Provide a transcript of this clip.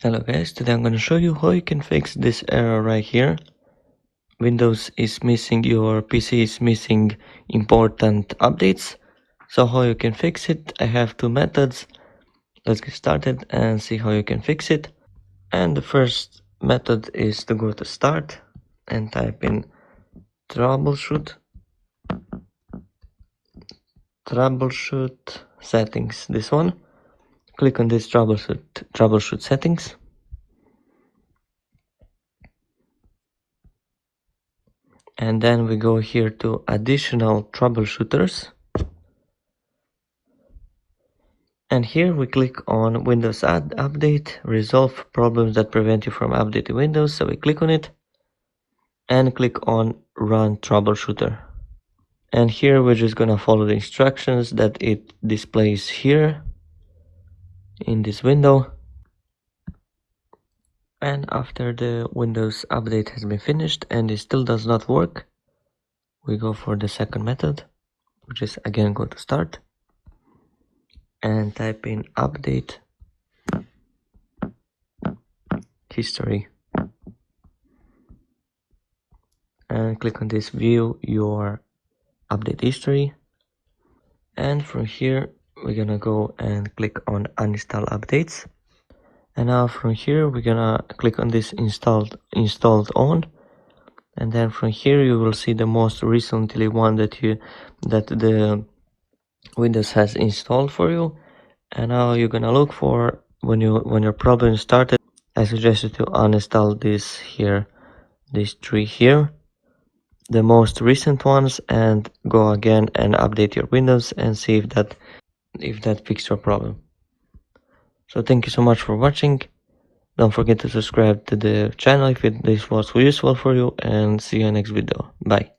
Hello guys, today I'm going to show you how you can fix this error right here. Windows is missing, your PC is missing important updates. So how you can fix it? I have two methods. Let's get started and see how you can fix it. And the first method is to go to start and type in troubleshoot settings, this one. Click on this troubleshoot settings. And then we go here to additional troubleshooters. And here we click on Windows Update, resolve problems that prevent you from updating Windows. So we click on it and click on Run Troubleshooter. And here we're just gonna follow the instructions that it displays here in this window. And after the Windows update has been finished and it still does not work, we go for the second method, which is again go to start and type in update history and click on this view your update history. And from here we're gonna go and click on uninstall updates. And now from here we're gonna click on this installed on, and then from here you will see the most recently one that the Windows has installed for you. And now you're gonna look for when your problem started. I suggest you to uninstall this here, these three here, the most recent ones, and go again and update your Windows and see if that fixed your problem. So thank you so much for watching. Don't forget to subscribe to the channel if this was useful for you, and see you in the next video. Bye.